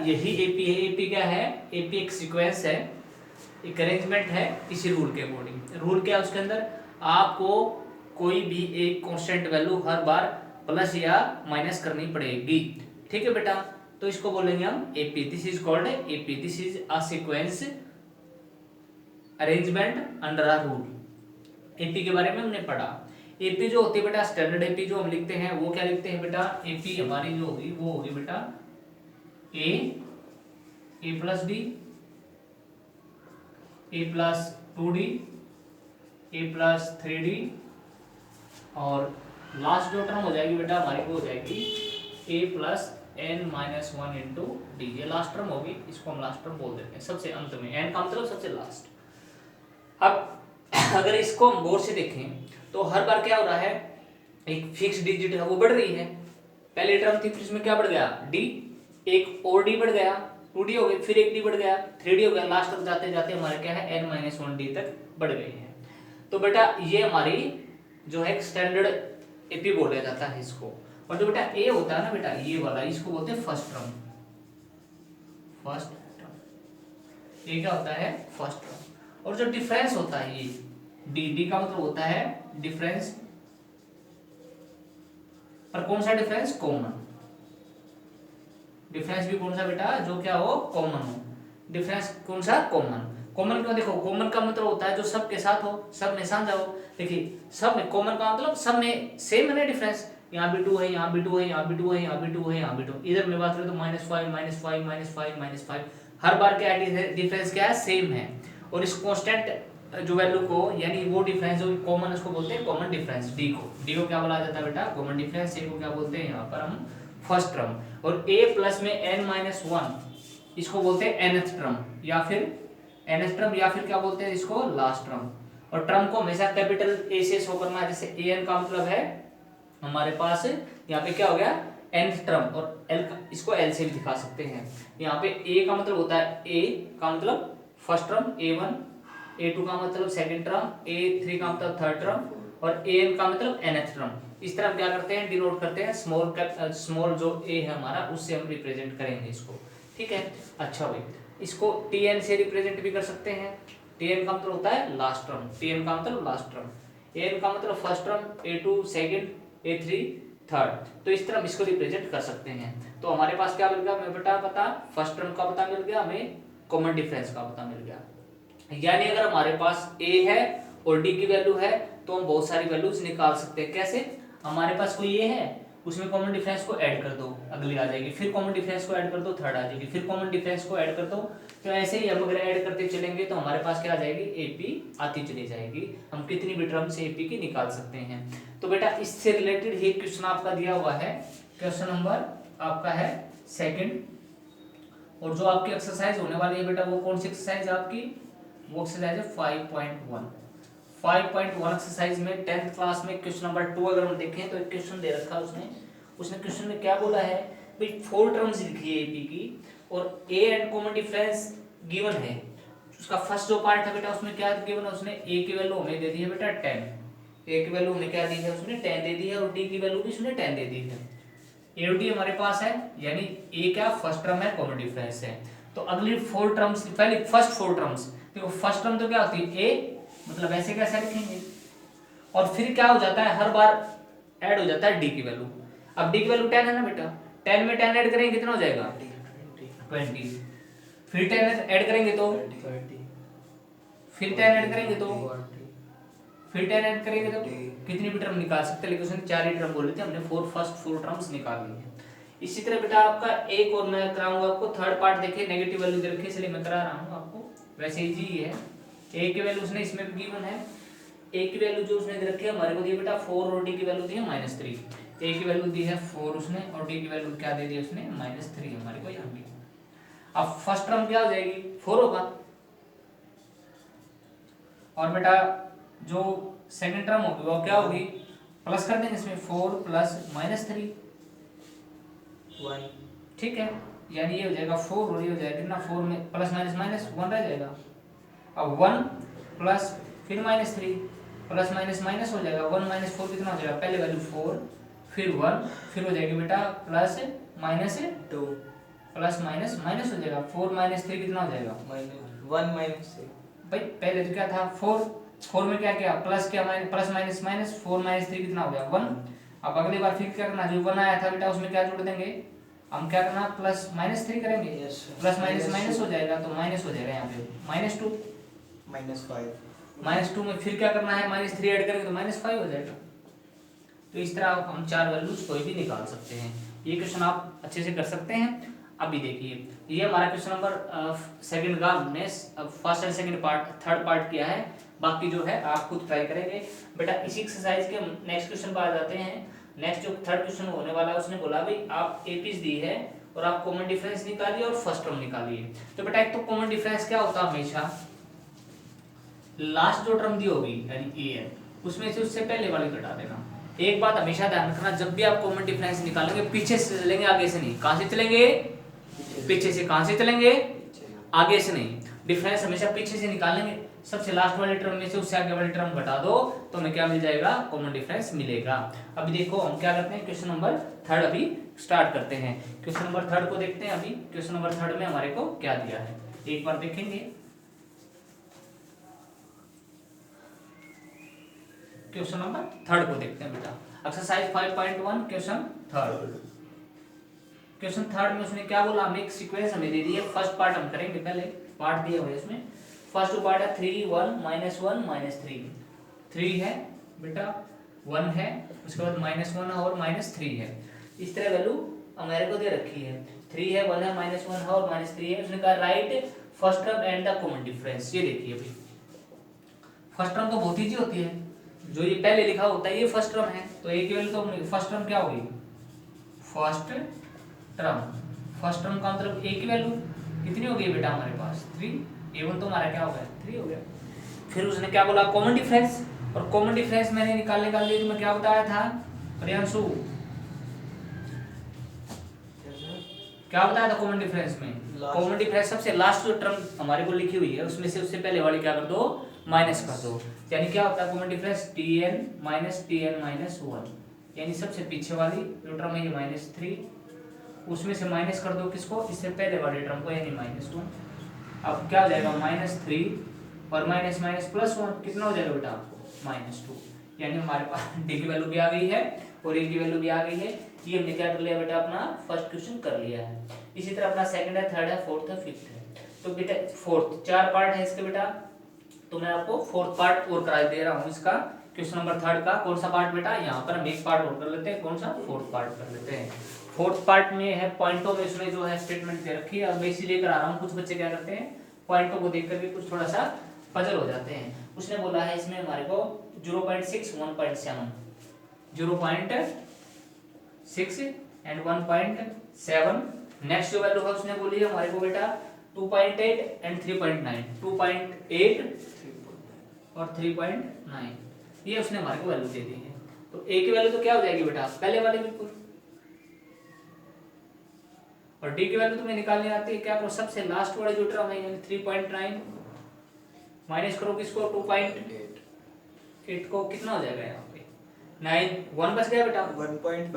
यही एपी है। एपी क्या है? एपी एक सीक्वेंस है, एक अरेंजमेंट है इसी रूल के अकॉर्डिंग। रूल क्या है उसके अंदर? आपको कोई भी एक कांस्टेंट वैल्यू हर बार प्लस या माइनस करनी पड़ेगी। ठीक है बेटा, तो इसको बोलेंगे हम AP. This is called AP, this is a sequence arrangement under a rule. AP के बारे में हमने पढ़ा। एपी जो होती है बेटा, स्टैंडर्ड एपी जो हम लिखते हैं वो क्या लिखते हैं बेटा? एपी हमारी जो होगी वो होगी बेटा ए प्लस डी, ए प्लस 2d, ए प्लस 3d, और लास्ट जो टर्म हो जाएगी बेटा हमारी वो हो जाएगी a plus n minus 1 into D. ये लास्ट टर्म होगी, इसको हम लास्ट टर्म बोल देते हैं, सबसे अंत में। n का मतलब सबसे लास्ट। अब अगर इसको हम गौर से देखें तो हर बार क्या हो रहा है, एक फिक्स डिजिट है वो बढ़ रही है। पहले टर्म थी, फिर इसमें क्या बढ़ गया? डी, एक और डी बढ़ गया, 2d हो गई, फिर एक डी बढ़ गया, 3d हो गया, लास्ट तक जाते जाते हमारे क्या है n माइनस 1d तक बढ़ गए हैं। तो बेटा ये हमारी जो है स्टैंडर्ड एपी बोला जाता है इसको। और जो बेटा ए होता है ना बेटा, ये वाला, इसको बोलते हैं फर्स्ट टर्म। फर्स्ट टर्म ये क्या होता है? First term. और जो डिफरेंस होता है ये डी, डी का मतलब होता है डिफरेंस। पर कौन सा डिफरेंस? कॉमन। डिफरेंस भी कौन सा बेटा? जो क्या हो? कॉमन हो। डिफरेंस कौन सा? कॉमन। कॉमन क्यों? देखो कॉमन का मतलब होता है जो सब के साथ हो, सब में साझा हो। देखिए सब में, कॉमन का मतलब सब में सेम है ना डिफरेंस। यहाँ भी 2 है, यहाँ भी 2 है, यहाँ भी 2 है, यहाँ भी 2 है, यहाँ भी 2। इधर में बात करें तो -5 -5 -5 -5, हर बार क्या है डिफरेंस? क्या है? सेम है। और इस कांस्टेंट जो वैल्यू को, यानी वो डिफरेंस जो कॉमन, उसको बोलते हैं कॉमन डिफरेंस। डी को क्या बोला जाता है बेटा? Common difference. ए को क्या बोलते हैं यहाँ पर हम? First term. और ए प्लस में n-1 इसको बोलते हैं nth टर्म, या फिर nth टर्म, या फिर क्या बोलते हैं इसको? Last term. और टर्म को हमेशा कैपिटल ए से शो करना है। जैसे an का मतलब है हमारे पास यहाँ पे क्या हो गया? nth टर्म, और l इसको l से भी दिखा सकते हैं। यहाँ पे a का मतलब होता है, a का मतलब फर्स्ट टर्म a1, a2 का मतलब सेकंड टर्म, a3 का मतलब थर्ड टर्म, और an का मतलब nth टर्म। इस तरह हम क्या करते हैं? डिनोट करते हैं। स्मॉल जो a है हमारा, उससे हम रिप्रेजेंट करेंगे इसको। ठीक है। अच्छा भाई, इसको tn से रिप्रेजेंट भी कर सकते हैं। tn का मतलब होता है लास्ट टर्म, tn का मतलब लास्ट टर्म, an का मतलब first term, a2 second, a3 third. तो इस तरह हम इसको रिप्रेजेंट कर सकते हैं। तो हमारे पास क्या मिल गया? हमें बेटा पता फर्स्ट टर्म का पता मिल गया, हमें कॉमन डिफरेंस का पता मिल गया। यानी अगर हमारे पास a है और d की वैल्यू है तो हम बहुत सारी वैल्यूज निकाल सकते हैं। कैसे? हमारे पास कोई a है, उसमें कॉमन डिफरेंस को ऐड कर दो, अगली आ जाएगी, फिर कॉमन डिफरेंस को ऐड कर दो, थर्ड आ जाएगी, फिर कॉमन डिफरेंस को ऐड कर दो। तो ऐसे ही हम अगर ऐड करते चलेंगे तो हमारे पास क्या आ जाएगी? एपी आती चली जाएगी। हम कितनी भी टर्म से एपी की निकाल सकते हैं। तो बेटा इससे रिलेटेड ही क्वेश्चन आपका दिया हुआ है, क्वेश्चन नंबर आपका है 2। और जो आपकी एक्सरसाइज होने वाली है बेटा, वो कौन सी एक्सरसाइज है आपकी? वो एक्सरसाइज है 5.1। 5.1 एक्सरसाइज में 10th क्लास में क्वेश्चन नंबर 2 अगर हम देखें तो एक क्वेश्चन दे रखा है उसने क्वेश्चन में क्या बोला है भाई? 4 टर्म्स लिखी है एपी की, और A and common difference given है। उसका फर्स्ट जो पार्ट है बेटा, उसमें क्या गिवन है? उसने ए की वैल्यू हमें दे दी है बेटा 10। ए की वैल्यू हमें क्या दी है? उसने 10 दे दी है, और डी की वैल्यू भी उसने 10 दे दी है। ए और डी हमारे पास है, यानी ए क्या? फर्स्ट टर्म है, कॉमन डिफरेंस है। तो अगली 4 टर्म्स, पहले फर्स्ट 4 टर्म्स देखो। फर्स्ट टर्म तो क्या होती है? ए, मतलब ऐसे कैसे लिखेंगे, और फिर क्या हो जाता है? हर बार ऐड हो जाता है डी की वैल्यू। अब डी की वैल्यू 10 है ना बेटा, 10 में 10 ऐड करेंगे कितना हो जाएगा? 20। फिर 10 ऐड करेंगे तो 30, फिर 10 ऐड करेंगे तो फिर 10 ऐड करेंगे तो कितनी भी टर्म निकाल सकते हैं, लेकिन उसने 4 ही टर्म बोले थे, हमने फर्स्ट 4 टर्म्स निकाल ली है। इसी तरह बेटा आपका एक और मैं कराऊंगा आपको, थर्ड पार्ट देखिए, नेगेटिव वैल्यू दे रखी है इसलिए मैं करा रहा हूँ आपको, वैसे इजी ही है। ए की वैल्यू उसने इसमें भी गिवन है। ए की वैल्यू जो उसने दे रखी है हमारे को दी बेटा 4, और डी की वैल्यू दी है -3। ए की वैल्यू दी है 4 उसने, और डी की वैल्यू क्या दे दी उसने? -3 हमारे को यहाँ पे। अब फर्स्ट टर्म क्या हो जाएगी? 4 होगा, और बेटा जो सेकंड टर्म होगी वो क्या होगी? प्लस कर देंगे इसमें 4 प्लस -3, 1। ठीक है। यानी ये हो जाएगा 4, और ये हो जाएगा कितना? 4 में प्लस माइनस माइनस 1 रह जाएगा। अब 1 प्लस फिर -3 प्लस माइनस माइनस हो जाएगा। 1 - 4 कितना हो जाएगा? पहले वैल्यू 4, फिर 1, फिर हो जाएगी बेटा प्लस -2, प्लस माइनस माइनस हो जाएगा, 4 माइनस 3 कितना हो जाएगा, वन माइनस 3। भाई पहले तो क्या था 4 में क्या किया प्लस किया, प्लस माइनस माइनस 4 माइनस 3 कितना हो गया 1। अब अगली बार फिर क्या करना, जो 1 आया था बेटा उसमें क्या जोड़ देंगे, हम क्या करना प्लस माइनस 3 करेंगे, प्लस माइनस माइनस हो जाएगा तो माइनस हो जाएगा यहाँ पे -2, -2 में फिर क्या करना है -3 ऐड करेंगे तो -5 हो जाएगा। तो इस तरह हम 4 वैल्यूज कोई भी निकाल सकते हैं। ये क्वेश्चन आप अच्छे से कर सकते हैं। अभी देखिए ये हमारा क्वेश्चन नंबर सेकंड का हमने first and second part third part किया है, बाकी जो है आप खुद ट्राई करेंगे। बेटा इसी एक्सरसाइज के नेक्स्ट क्वेश्चन पर आ जाते हैं। नेक्स्ट जो थर्ड क्वेश्चन होने वाला है उसने बोला भाई आप एपीज दी है और आप कॉमन डिफरेंस निकालिए और फर्स्ट टर्म निकालिए। तो बेटा एक तो कॉमन डिफरेंस क्या होता है, हमेशा लास्ट जो टर्म दी होगी यानी ए उसमें से उससे पहले वाली घटा देना। एक बात हमेशा ध्यान रखना, जब भी आप कॉमन डिफरेंस निकालेंगे पीछे से चलेंगे आगे से नहीं। कहां से चलेंगे, पीछे से। कहां से चलेंगे, आगे से नहीं। डिफरेंस हमेशा पीछे से निकालेंगे, सबसे लास्ट वाले टर्म में से उससे आगे वाले टर्म घटा दो तो हमें क्या मिल जाएगा, कॉमन डिफरेंस मिलेगा। अभी देखो हम क्या करते हैं, क्वेश्चन नंबर थर्ड अभी स्टार्ट करते हैं। क्वेश्चन नंबर थर्ड को देखते हैं। अभी क्वेश्चन नंबर थर्ड में हमारे को क्या दिया है एक बार देखेंगे। क्वेश्चन नंबर थर्ड को देखते हैं बेटा, exercise 5.1 question third. Question third में उसने क्या बोला, हमें एक सीक्वेंस हमें दे दी है। फर्स्ट पार्ट हम करेंगे, पहले पार्ट दिए हुए इसमें। फर्स्ट पार्ट है 3 1 -1 -3। 3 है बेटा, 1 है, उसके बाद -1 और -3 है। इस तरह वैल्यू हमारे को दे रखी है। 3 है, 1 है, -1 है और -3 है। उसने कहा right first term and the common difference. ये देखिए अभी फर्स्ट टर्म तो बहुत ईजी होती है, जो ये पहले लिखा होता है ये फर्स्ट टर्म है। तो एक वैल्यू तो फर्स्ट टर्म क्या होगी, फर्स्ट टर्म। फर्स्ट टर्म का मतलब एक ही वैल्यू कितनी हो गई बेटा हमारे पास 3। A1 तो हमारा क्या हो गया 3 हो गया। फिर उसने क्या बोला कॉमन डिफरेंस, और कॉमन डिफरेंस मैंने निकालने का लिए मैं क्या बताया था प्रियांशु, क्या बताया था कॉमन डिफरेंस में। कॉमन डिफरेंस सबसे लास्ट जो टर्म हमारे को लिखी हुई है उसमें से उससे पहले वाली क्या कर दो, माइनस कर दो। यानी क्या होता है कॉमन डिफरेंस tn - 1, यानी सबसे पीछे वाली जो टर्म है ये -3, उसमें से माइनस कर दो किसको, इससे पहले वाले टर्म को यानी -1। अब क्या हो जाएगा -3 और माइनस माइनस +1 कितना हो जाएगा बेटा -2। यानी हमारे पास डी की वैल्यू भी आ गई है और ए की वैल्यू भी आ गई है। ये हमने क्या कर लिया बेटा, अपना फर्स्ट क्वेश्चन कर लिया है। इसी तरह अपना सेकंड है, थर्ड है, फोर्थ है, फिफ्थ है। तो बेटा फोर्थ 4 पार्ट है इसके बेटा, तो मैं आपको फोर्थ पार्ट और करा दे रहा हूँ इसका क्वेश्चन नंबर थर्ड का। कौन सा पार्ट बेटा, यहाँ पर हम एक पार्ट और कर लेते हैं। कौन सा, फोर्थ पार्ट कर लेते हैं। फोर्थ पार्ट में है पॉइंटों में उसने जो है स्टेटमेंट दे रखी है। अब मैं इसीलिए करा रहा हूँ, कुछ बच्चे क्या करते हैं पॉइंटों को देख करके कुछ थोड़ा सा पजल हो जाते हैं। उसने बोला है इसमें हमारे को 0.6 1.7, 0.6 एंड 1.7। नेक्स्ट जो वैल्यू है उसने बोली है हमारे को बेटा 2.8 एंड 3.9, 2.8 और 3.9, ये उसने हमारे को वैल्यू दे दी है। तो ए की वैल्यू तो क्या हो जाएगी बेटा, पहले वाले बिल्कुल, और डी की वैल्यू तुम्हें निकालनी आती है। क्या करो, सबसे लास्ट वाले जो टर्म है यानी 3.9 माइनस करो किसको 2.8 को, कितना हो जाएगा यहाँ पे 9, 1 बच गया बेटा 1.1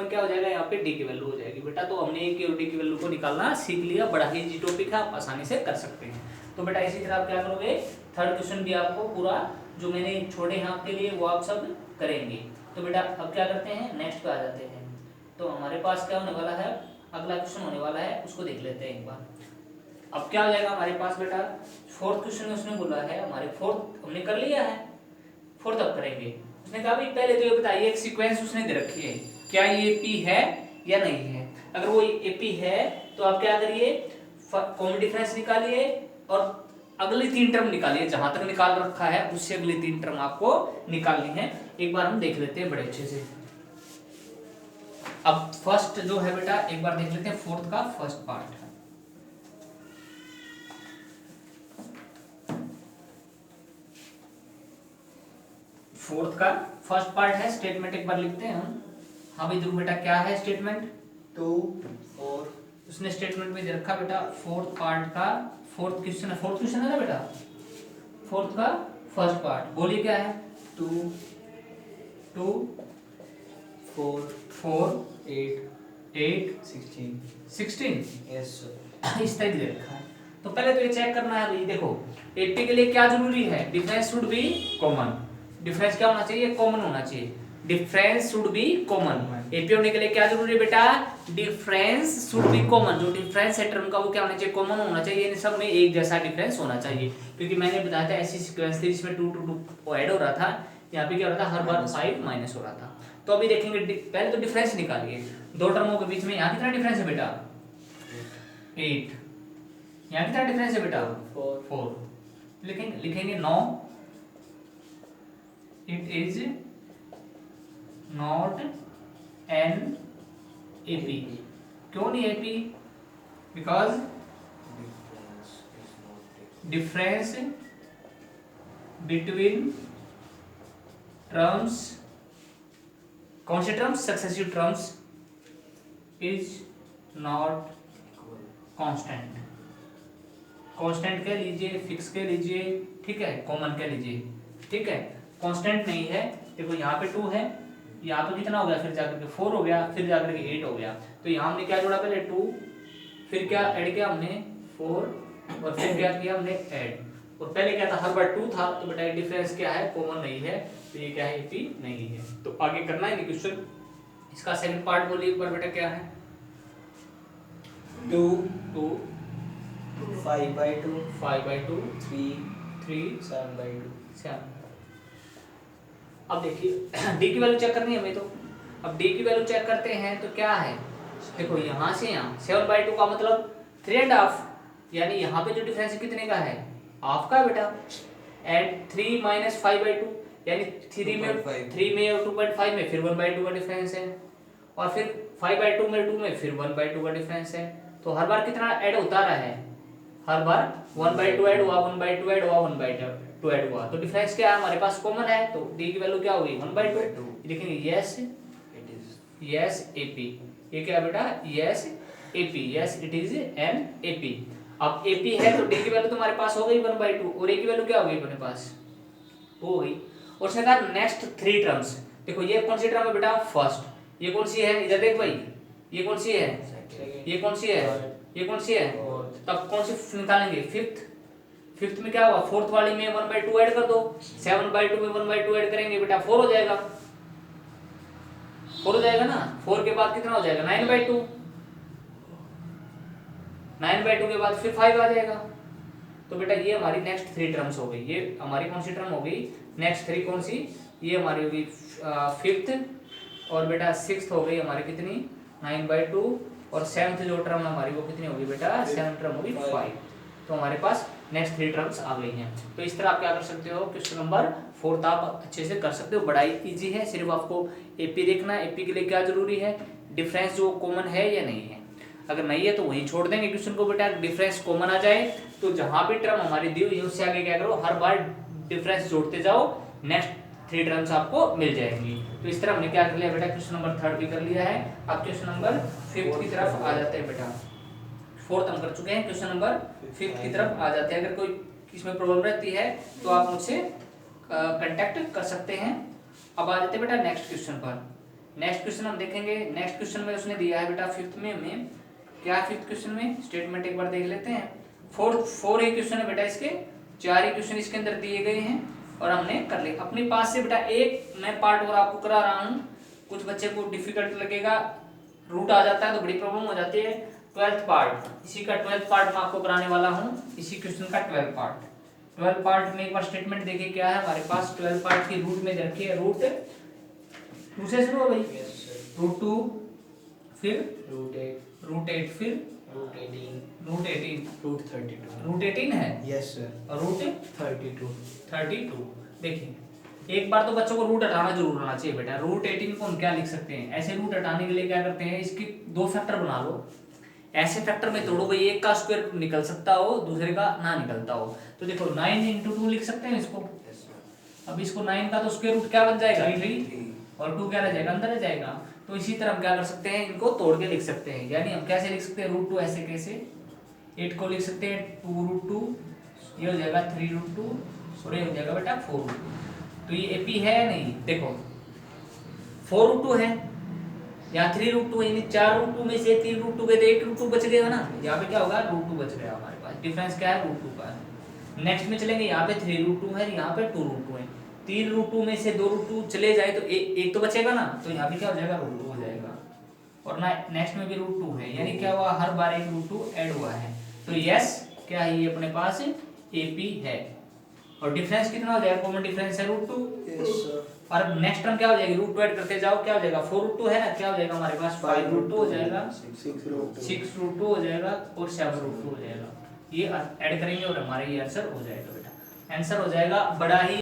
क्या हो जाएगा यहाँ पे, डी की वैल्यू हो जाएगी बेटा। तो हमने ए की और डी की वैल्यू को निकालना सीख लिया, बड़ा ही इजी टॉपिक है, आप आसानी से कर सकते हैं। तो बेटा इसी तरह आप क्या करोगे, थर्ड क्वेश्चन भी आपको पूरा जो मैंने छोड़े हैं आपके लिए वो आप सब करेंगे। तो बेटा अब क्या करते हैं, नेक्स्ट पे आ जाते हैं। तो हमारे पास क्या होने वाला है, अगला क्वेश्चन होने वाला है, उसको देख लेते हैं एक बार। अब क्या हो जाएगा हमारे पास बेटा, फोर्थ क्वेश्चन में उसने बोला है हमारे, फोर्थ हमने कर लिया है, फोर्थ अब करेंगे। उसने कहा भाई पहले तो ये बताइए एक सीक्वेंस उसने दे रखी है, क्या ये पी है या नहीं है। अगर वो एपी है तो आप क्या करिए, कॉमन डिफरेंस निकालिए और अगली 3 टर्म निकालिए, जहां तक निकाल रखा है उससे अगली 3 टर्म आपको निकालनी है। एक बार हम देख लेते हैं बड़े अच्छे से। अब फर्स्ट जो है बेटा एक बार देख लेते हैं, फोर्थ का फर्स्ट पार्ट है। फोर्थ का फर्स्ट पार्ट है, स्टेटमेंट एक बार लिखते हैं हम। हाँ भाई ध्रुव बेटा क्या है स्टेटमेंट, 2 4, उसने स्टेटमेंट में दे रखा बेटा फोर्थ पार्ट का, फोर्थ क्वेश्चन है ना बेटा, फोर्थ का फर्स्ट पार्ट। बोलिए क्या है, 2 2 4, 4 8, 8 16. 16 Yes, sir. इस तरह दे रखा है। तो पहले तो ये चेक करना है भाई, देखो एपी के लिए क्या जरूरी है, difference should be common. Difference क्या होना चाहिए, कॉमन होना चाहिए। Difference should be common. AP होने के लिए क्या जरूरी है बेटा, डिफरेंस शुड बी कॉमन। जो डिफरेंस है टर्म का वो क्या होना चाहिए, कॉमन होना चाहिए। इन सब में एक जैसा डिफरेंस होना चाहिए, क्योंकि मैंने बताया था ऐसी सीक्वेंस थी जिसमें 2 to 2 ऐड हो रहा था, यहाँ पे क्या हो रहा था, हर बार 5 माइनस हो रहा था। तो अभी देखेंगे पहले तो डिफरेंस निकालिए दो टर्मों के बीच में। यहाँ कितना डिफरेंस है बेटा, 8। यहाँ कितना डिफरेंस है बेटा, 4। लिखेंगे 9। It is not an AP. क्यों नहीं AP, because difference between terms, कौन से terms, successive terms, is not constant. Constant कह लीजिए, फिक्स कह लीजिए, ठीक है, कॉमन कह लीजिए, ठीक है। कांस्टेंट नहीं है। देखो यहाँ पे 2 है, यहाँ पे कितना हो गया, फिर जाकर के 4 हो गया, फिर जाकर के 8 हो गया। तो यहाँ हमने क्या जोड़ा, पहले 2, फिर क्या ऐड किया हमने 4, और फिर क्या किया हमने ऐड। और पहले क्या था, हर बार 2 था, तो बेटा डिफरेंस क्या है, कॉमन नहीं है, तो ये क्या है, एपी नहीं है। तो आगे करना है क्वेश्चन। इसका सेकंड पार्ट बोलिए एक बार बेटा, क्या है, 2, 2 5/2, 5/2 3, 3 7/2. 7। अब देखिए डी की वैल्यू चेक करनी है हमें। तो अब डी की वैल्यू चेक करते हैं तो क्या है, देखो यहाँ से यहाँ 7/2 का मतलब 3.5, यानी यहाँ पे जो डिफरेंस कितने का है, हाफ का है बेटा। एंड 3 - 5/2 यानी 3 में 3 और 2.5 में फिर 1/2 का डिफरेंस है, और फिर 5/2 में 2 में फिर 1/2 का डिफरेंस है। तो हर बार कितना ऐड होता रहा है, हर बार 1/2 ऐड हुआ, 1/2 ऐड हुआ, 1/2 ऐड हुआ। तो डिफरेंस क्या है, हमारे पास कॉमन है, तो डी की वैल्यू क्या होगी, 1/2। लिखेंगे yes, It is. Yes AP. ये क्या है बेटा, yes AP, yes it is an AP. अब एपी है तो डी की वैल्यू तुम्हारे पास हो गई 1/2, और ए की वैल्यू क्या हो गई अपने पास, वो हो गई। और उसने कहा नेक्स्ट 3 टर्म्स। देखो ये कौन सी टर्म है बेटा, फर्स्ट। ये कौन सी है, इधर देख भाई, ये कौन सी है, ये कौन सी है, ये कौन सी है, तब कौन सी निकालेंगे, फिफ्थ। फिफ्थ में क्या हुआ, फोर्थ वाली में 1/2 ऐड कर दो, 7/2 में 1/2 ऐड करेंगे बेटा 4 हो जाएगा, 4 हो जाएगा ना। 4 के बाद कितना हो जाएगा, 9/2। 9/2 के बाद फिर 5 आ जाएगा। तो बेटा ये हमारी नेक्स्ट 3 टर्म्स हो गई। ये हमारी कौन सी टर्म हो गई, नेक्स्ट 3 कौन सी, ये हमारी होगी फिफ्थ, और बेटा सिक्स्थ हो गई हमारी कितनी, 9/2, और सेवंथ जो टर्म हमारी वो कितनी होगी बेटा, सेवंथ टर्म होगी 5। तो हमारे पास नेक्स्ट 3 टर्म्स आ गई हैं। तो इस तरह आप क्या कर सकते हो, क्वेश्चन नंबर 4 आप अच्छे से कर सकते हो, बड़ा ही ईजी है। सिर्फ आपको एपी देखना है, एपी के लिए क्या जरूरी है, डिफरेंस जो कॉमन है या नहीं है। अगर नहीं है तो वहीं छोड़ देंगे क्वेश्चन को बेटा। डिफरेंस कॉमन आ जाए तो जहां भी टर्म हमारी दी हुई है उससे आगे क्या करो, हर बार डिफरेंस जोड़ते जाओ, नेक्स्ट 3 टर्म्स आपको मिल जाएंगी। तो इस तरह हमने क्या कर लिया बेटा, क्वेश्चन नंबर 3 भी कर लिया है। अब क्वेश्चन नंबर 5 की तरफ आ जाते हैं बेटा। 4th हम कर चुके हैं, क्वेश्चन नंबर 5 की तरफ आ जाते हैं। अगर कोई इसमें प्रॉब्लम रहती है तो आप मुझसे कांटेक्ट कर सकते हैं। अब आ जाते हैं बेटा नेक्स्ट क्वेश्चन पर। नेक्स्ट क्वेश्चन हम देखेंगे। नेक्स्ट क्वेश्चन में उसने दिया है बेटा 5th में हमें क्या, 5th क्वेश्चन में स्टेटमेंट एक बार देख लेते हैं। 4 ही क्वेश्चन है बेटा, इसके 4 ही क्वेश्चन इसके अंदर दिए गए हैं और हमने कर लिया। अपने पास से बेटा एक मैं पार्ट और आपको करा रहा हूँ, कुछ बच्चे को डिफिकल्ट लगेगा, रूट आ जाता है तो बड़ी प्रॉब्लम हो जाती है। 12th पार्ट, इसी का 12th पार्ट मैं आपको कराने वाला हूँ, इसी क्वेश्चन का 12th पार्ट। 12th पार्ट में एक बार स्टेटमेंट देखिए क्या है हमारे पास। 12th पार्ट की रूट में रखिए, रूट 2 से शुरू हो भाई, रूट 2 फिर रूट 8 फिर रूट 18 रूट 32. रूट 18 है Yes sir. और रूट 32. देखिए एक बार तो बच्चों को रूट हटाना जरूर आना चाहिए बेटा। रूट 18 को हम क्या लिख सकते हैं, ऐसे रूट हटाने के लिए क्या करते हैं, इसके 2 फैक्टर बना लो। ऐसे फैक्टर में तोड़ो भाई, एक का स्क्वायर निकल सकता हो दूसरे का ना निकलता हो। तो देखो 9 × 2 लिख सकते हैं इसको। अब इसको 9 का तो स्क्वायर रूट क्या बन जाएगा 3, और 2 क्या रह जाएगा, अंदर रह जाएगा। तो इसी तरह हम क्या कर सकते हैं, इनको तोड़ के लिख सकते हैं। यानी हम कैसे लिख सकते हैं, रूट 2 ऐसे कैसे, 8 को लिख सकते हैं 2√2, ये हो जाएगा 3√2, और ये हो जाएगा बेटा 4√2। तो ये एपी है या नहीं, देखो 4√2 है यहाँ 3√2 यानी 4√2 में से 3√2 गए तो 8√2 बच गया ना, यहाँ पे क्या होगा √2 बच गया हमारे पास, डिफरेंस क्या है √2 का है। नेक्स्ट में चलेंगे, यहाँ पे 3√2 है, यहाँ पे 2√2 है, 3√2 में से 2√2 चले जाए तो एक तो बचेगा ना, तो यहाँ पे क्या हो जाएगा √2 हो जाएगा, और ना नेक्स्ट में भी √2 है, यानी क्या हुआ हर बार एक √2 ऐड हुआ है, तो यस क्या है ये अपने पास AP है, और डिफरेंस कितना हो जाएगा, कॉमन डिफरेंस है √2, और अब नेक्स्ट टर्म क्या हो जाएगी √2 ऐड करते जाओ, क्या हो जाएगा 4√2 है ना, क्या हो जाएगा हमारे पास 5√2 हो जाएगा, 6√2 हो जाएगा और 7√2 हो जाएगा, ये ऐड करेंगे और हमारा ये आंसर हो जाएगा बेटा, आंसर हो जाएगा बड़ा ही